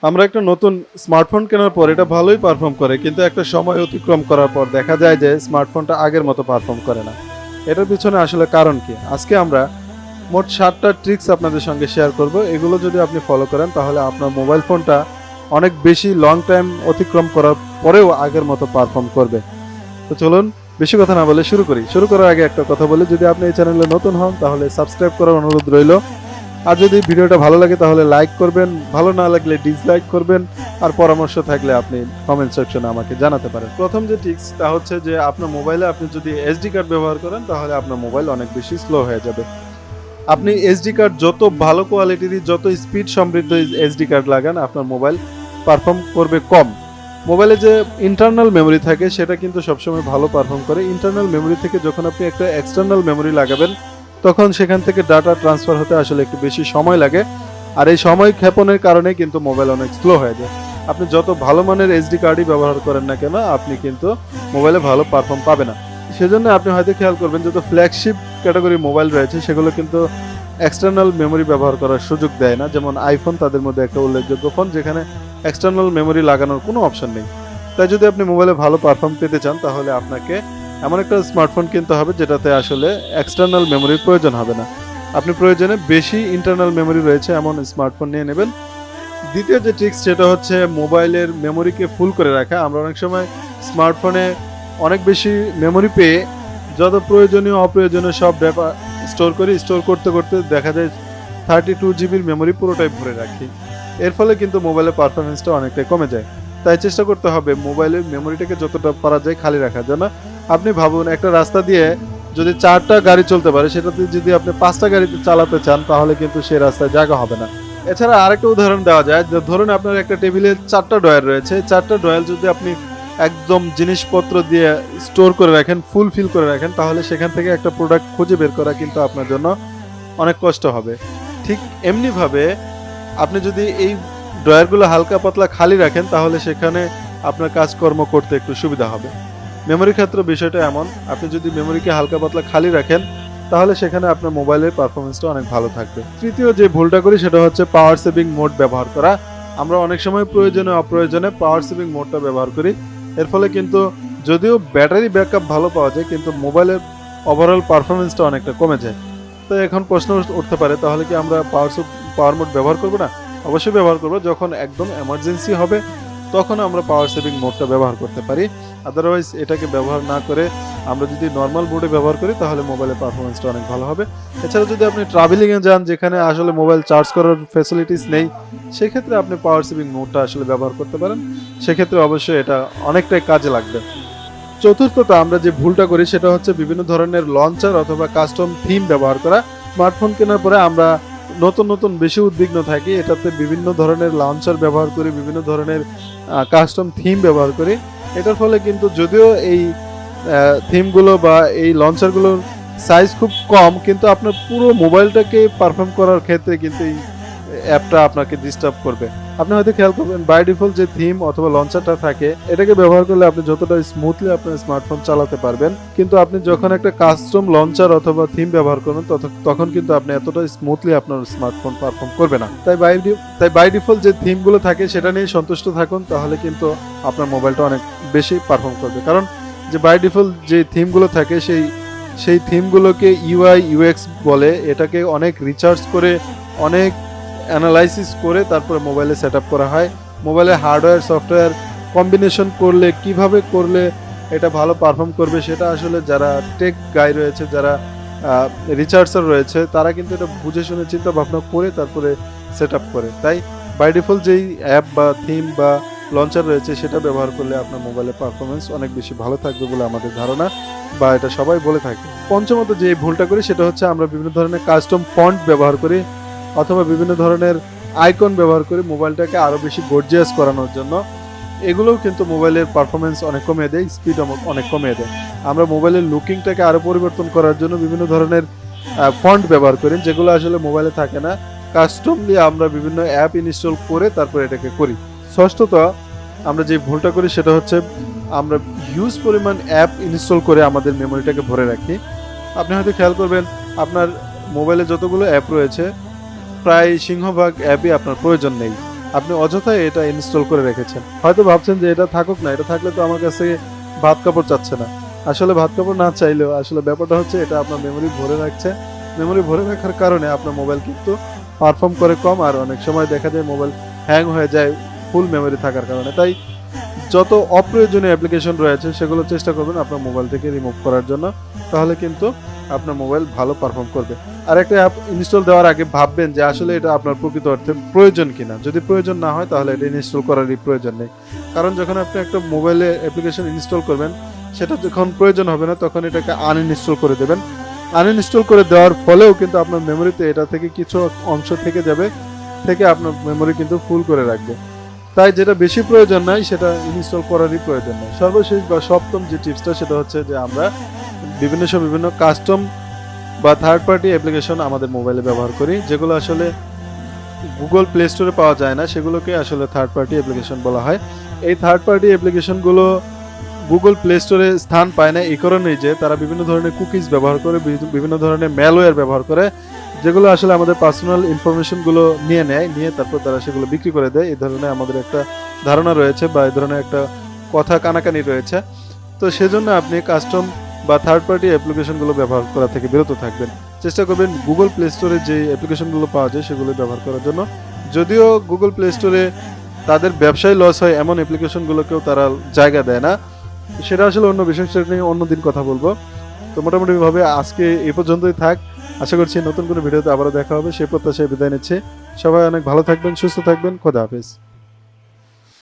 আমরা একটা নতুন স্মার্টফোন কেনার পর এটা ভালোই পারফর্ম করে, কিন্তু একটা সময় অতিক্রম করার পর দেখা যায় যে স্মার্টফোনটা আগের মতো পারফর্ম করে না। এটার পিছনে আসলে কারণ কি? আজকে আমরা মোট 7টা ট্রিক্স আপনাদের সঙ্গে শেয়ার করব। এগুলো যদি আপনি ফলো করেন তাহলে আপনার মোবাইল ফোনটা অনেক বেশি লং টাইম অতিক্রম করার পরেও আগের মতো পারফর্ম করবে। তো চলুন বেশি কথা না বলে শুরু করার আগে একটা কথা বলি, যদি আপনি এই চ্যানেলে নতুন হন তাহলে সাবস্ক্রাইব করার অনুরোধ রইল। আর যদি ভিডিওটা ভালো লাগে তাহলে লাইক করবেন, ভালো না লাগলে ডিসলাইক করবেন, আর পরামর্শ থাকলে আপনি কমেন্ট সেকশনে আমাকে জানাতে পারেন। প্রথম যে টিপস তা হচ্ছে যে আপনার মোবাইলে আপনি যদি এসডি কার্ড ব্যবহার করেন তাহলে আপনার মোবাইল অনেক বেশি স্লো হয়ে যাবে। আপনি এসডি কার্ড যত ভালো কোয়ালিটির, যত স্পিড সমৃদ্ধ এসডি কার্ড লাগান, আপনার মোবাইল পারফর্ম করবে কম। মোবাইলে যে ইন্টারনাল মেমোরি থাকে সেটা কিন্তু সবসময় ভালো পারফর্ম করে। ইন্টারনাল মেমোরি থেকে যখন আপনি একটা এক্সটার্নাল মেমোরি লাগাবেন তখন সেখান থেকে ডাটা ট্রান্সফার হতে আসলে একটু বেশি সময় লাগে, আর এই সময় ক্ষেপণের কারণে কিন্তু মোবাইল অনেক স্লো হয়ে যায়। আপনি যত ভালো মানের এসডি কার্ডই ব্যবহার করেন না কেন, আপনি কিন্তু মোবাইলে ভালো পারফর্ম পাবে না। সেজন্য আপনি হয়তো খেয়াল করবেন যত ফ্ল্যাগশিপ ক্যাটাগরি মোবাইল রয়েছে সেগুলো কিন্তু এক্সটার্নাল মেমোরি ব্যবহার করার সুযোগ দেয় না। যেমন আইফোন তাদের মধ্যে একটা উল্লেখযোগ্য ফোন যেখানে এক্সটার্নাল মেমোরি লাগানোর কোনো অপশন নেই। তাই যদি আপনি মোবাইলে ভালো পারফর্ম পেতে চান তাহলে আপনাকে এমন একটা স্মার্টফোন কিনতে হবে যেটাতে আসলে এক্সটার্নাল মেমোরির প্রয়োজন হবে না। আপনি প্রয়োজনে বেশি ইন্টারনাল মেমোরি রয়েছে এমন স্মার্টফোন নিয়ে নেবেন। দ্বিতীয় যে ট্রিক্স সেটা হচ্ছে মোবাইলের মেমোরিকে ফুল করে রাখা। আমরা অনেক সময় স্মার্টফোনে অনেক বেশি মেমোরি পেয়ে যত প্রয়োজনীয় অপ্রয়োজনীয় সব ডেটা স্টোর করতে করতে দেখা যায় 32 জিবির মেমোরি পুরোটাই ভরে রাখি। এর ফলে কিন্তু মোবাইলের পারফরমেন্সটা অনেকটাই কমে যায়। তাই চেষ্টা করতে হবে মোবাইলের মেমোরিটাকে যতটা পারা যায় খালি রাখার জন্য। আপনি ভাবুন একটা রাস্তা দিয়ে যদি 4টা গাড়ি চলতে পারে, সেটাতে যদি আপনি 5টা গাড়িতে চালাতে চান তাহলে কিন্তু সেই রাস্তায় জায়গা হবে না। এছাড়া আরেকটা উদাহরণ দেওয়া যায়, যে ধরুন আপনার একটা টেবিলে 4টা ড্রয়ার রয়েছে, 4টা ড্রয়ার যদি আপনি একদম জিনিসপত্র দিয়ে স্টোর করে রাখেন, ফুলফিল করে রাখেন, তাহলে সেখান থেকে একটা প্রোডাক্ট খুঁজে বের করা কিন্তু আপনার জন্য অনেক কষ্ট হবে। ঠিক এমনিভাবে আপনি যদি এই ড্রয়ারগুলো হালকা পাতলা খালি রাখেন তাহলে সেখানে আপনার কাজকর্ম করতে একটু সুবিধা হবে। মেমোরির ক্ষেত্রে বিষয়টা এমন, আপনি যদি মেমোরিকে হালকা পাতলা খালি রাখেন তাহলে সেখানে আপনার মোবাইলের পারফরমেন্সটা অনেক ভালো থাকবে। তৃতীয় যে ভুলটা করি সেটা হচ্ছে পাওয়ার সেভিং মোড ব্যবহার করা। আমরা অনেক সময় প্রয়োজনে অপ্রয়োজনে পাওয়ার সেভিং মোডটা ব্যবহার করি। এর ফলে কিন্তু যদিও ব্যাটারি ব্যাকআপ ভালো পাওয়া যায় কিন্তু মোবাইলের ওভারঅল পারফরমেন্সটা অনেকটা কমে যায়। তো এখন প্রশ্ন উঠতে পারে, তাহলে কি আমরা পাওয়ার মোড ব্যবহার করবো না? অবশ্যই ব্যবহার করবো। যখন একদম এমার্জেন্সি হবে তখন আমরা পাওয়ার সেভিং মোডটা ব্যবহার করতে পারি। আদারওয়াইজ এটাকে ব্যবহার না করে আমরা যদি নর্মাল মোডে ব্যবহার করি তাহলে মোবাইলের পারফরমেন্সটা অনেক ভালো হবে। এছাড়া যদি আপনি ট্রাভেলিংয়ে যান যেখানে আসলে মোবাইল চার্জ করার ফ্যাসিলিটিস নেই, সেক্ষেত্রে আপনি পাওয়ার সেভিং মোডটা আসলে ব্যবহার করতে পারেন। সেক্ষেত্রে অবশ্যই এটা অনেকটাই কাজে লাগবে। চতুর্থত আমরা যে ভুলটা করি সেটা হচ্ছে বিভিন্ন ধরনের লঞ্চার অথবা কাস্টম থিম ব্যবহার করা। স্মার্টফোন কেনার পরে আমরা নতুন বেশি উদ্বিগ্ন থাকি, এটাতে বিভিন্ন ধরনের লঞ্চার ব্যবহার করি, বিভিন্ন ধরনের কাস্টম থিম ব্যবহার করি। এটার ফলে কিন্তু যদিও এই থিমগুলো বা এই লঞ্চারগুলোর সাইজ খুব কম, কিন্তু আপনার পুরো মোবাইলটাকে পারফর্ম করার ক্ষেত্রে কিন্তু এই অ্যাপটা আপনাকে ডিস্টার্ব করবে। আপনি হয়তো খেয়াল করবেন বাই ডিফল্ট যে থিম অথবা লঞ্চারটা থাকে এটাকে ব্যবহার করলে আপনি যতটা স্মুথলি আপনার স্মার্টফোন চালাতে পারবেন, কিন্তু আপনি যখন একটা কাস্টম লঞ্চার অথবা থিম ব্যবহার করবেন তখন কিন্তু আপনি এতটা স্মুথলি আপনার স্মার্টফোন পারফর্ম করবে না। তাই বাই ডিফল্ট যে থিমগুলো থাকে সেটা নিয়ে সন্তুষ্ট থাকুন, তাহলে কিন্তু আপনার মোবাইলটা অনেক বেশি পারফর্ম করবে। কারণ যে বাই ডিফল্ট যে থিমগুলো থাকে সেই থিমগুলোকে ইউআই ইউএক্স বলে। এটাকে অনেক রিসার্চ করে অনেক অ্যানালাইসিস করে তারপরে মোবাইলে সেট আপ করা হয়। মোবাইলে হার্ডওয়্যার সফটওয়্যার কম্বিনেশন করলে কিভাবে করলে এটা ভালো পারফর্ম করবে সেটা আসলে যারা টেক গাই রয়েছে, যারা রিসার্চার রয়েছে, তারা কিন্তু এটা বুঝে শুনে চিন্তা ভাবনা করে তারপরে সেট আপ করে। তাই বাই ডিফল্ট যেই অ্যাপ বা থিম বা লঞ্চার রয়েছে সেটা ব্যবহার করলে আপনার মোবাইলের পারফরমেন্স অনেক বেশি ভালো থাকবে বলে আমাদের ধারণা, বা এটা সবাই বলে থাকে। পঞ্চমত যে ভুলটা করি সেটা হচ্ছে আমরা বিভিন্ন ধরনের কাস্টম ফন্ট ব্যবহার করি অথবা বিভিন্ন ধরনের আইকন ব্যবহার করি মোবাইলটাকে আরও বেশি গর্জিয়াস করানোর জন্য। এগুলোও কিন্তু মোবাইলের পারফরমেন্স অনেক কমিয়ে দেয়, স্পিড অনেক কমিয়ে দেয়। আমরা মোবাইলের লুকিংটাকে আরও পরিবর্তন করার জন্য বিভিন্ন ধরনের ফন্ট ব্যবহার করি যেগুলো আসলে মোবাইলে থাকে না। কাস্টমলি আমরা বিভিন্ন অ্যাপ ইনস্টল করে তারপর এটাকে করি। ষষ্ঠত আমরা যে ভুলটা করি সেটা হচ্ছে আমরা হিউজ পরিমাণ অ্যাপ ইনস্টল করে আমাদের মেমোরিটাকে ভরে রাখি। আপনি হয়তো খেয়াল করবেন আপনার মোবাইলে যতগুলো অ্যাপ রয়েছে প্রায় সিংহভাগ অ্যাপই আপনার প্রয়োজন নেই। আপনি অযথাই এটা ইনস্টল করে রেখেছেন। হয়তো ভাবছেন যে এটা থাকুক না, এটা থাকলে তো আমার কাছে ভাত কাপড় চাচ্ছে না। আসলে ভাত কাপড় না চাইলেও আসলে ব্যাপারটা হচ্ছে এটা আপনার মেমোরি ভরে রাখছে। মেমোরি ভরে রাখার কারণে আপনার মোবাইল কিন্তু পারফর্ম করে কম, আর অনেক সময় দেখা যায় মোবাইল হ্যাং হয়ে যায় ফুল মেমোরি থাকার কারণে। তাই যত অপ্রয়োজনীয় অ্যাপ্লিকেশন রয়েছে সেগুলো চেষ্টা করবেন আপনার মোবাইল থেকে রিমুভ করার জন্য, তাহলে কিন্তু আপনার মোবাইল ভালো পারফর্ম করবে। আর একটা অ্যাপ ইনস্টল দেওয়ার আগে ভাববেন যে আসলে এটা আপনার প্রকৃত অর্থে প্রয়োজন কিনা। যদি প্রয়োজন না হয় তাহলে এটা ইনস্টল করারই প্রয়োজন নেই। কারণ যখন আপনি একটা মোবাইলে অ্যাপ্লিকেশন ইনস্টল করবেন, সেটা যখন প্রয়োজন হবে না তখন এটাকে আনইনস্টল করে দেবেন। আনইনস্টল করে দেওয়ার ফলেও কিন্তু আপনার মেমোরিতে এটা থেকে কিছু অংশ থেকে যাবে, থেকে আপনার মেমোরি কিন্তু ফুল করে রাখবে। তাই যেটা বেশি প্রয়োজন নাই সেটা ইনস্টল করারই প্রয়োজন নেই। সর্বশেষ বা সপ্তম যে টিপসটা সেটা হচ্ছে যে আমরা বিভিন্ন কাস্টম বা থার্ড পার্টি অ্যাপ্লিকেশন আমাদের মোবাইলে ব্যবহার করি, যেগুলো আসলে গুগল প্লে স্টোরে পাওয়া যায় না, সেগুলোকে আসলে থার্ড পার্টি অ্যাপ্লিকেশন বলা হয়। এই থার্ড পার্টি অ্যাপ্লিকেশনগুলো গুগল প্লে স্টোরে স্থান পায় না এই কারণেই যে তারা বিভিন্ন ধরনের কুকিজ ব্যবহার করে, বিভিন্ন ধরনের ম্যালওয়্যার ব্যবহার করে, যেগুলো আসলে আমাদের পার্সোনাল ইনফরমেশনগুলো নিয়ে তারপর তারা সেগুলো বিক্রি করে দেয়। এই ধরনের আমাদের একটা ধারণা রয়েছে বা এই ধরনের একটা কথা কানাকানি রয়েছে। তো সেজন্য আপনি কাস্টম বা থার্ড পার্টি অ্যাপ্লিকেশনগুলো ব্যবহার করা থেকে বিরত থাকবেন। চেষ্টা করবেন গুগল প্লে স্টোরে যে অ্যাপ্লিকেশনগুলো পাওয়া যায় সেগুলো ব্যবহার করার জন্য। যদিও গুগল প্লে স্টোরে তাদের ব্যবসায় লস হয় এমন অ্যাপ্লিকেশনগুলোকেও তারা জায়গা দেয় না, সেটা আসলে অন্য বিষয়, সেটা নিয়ে অন্যদিন কথা বলবো। তো মোটামুটিভাবে আজকে এই পর্যন্তই থাক। আশা করছি নতুন কোনো ভিডিওতে আবারও দেখা হবে, সেই প্রত্যাশায় বিদায় নিচ্ছি। সবাই অনেক ভালো থাকবেন, সুস্থ থাকবেন। খোদা হাফেজ।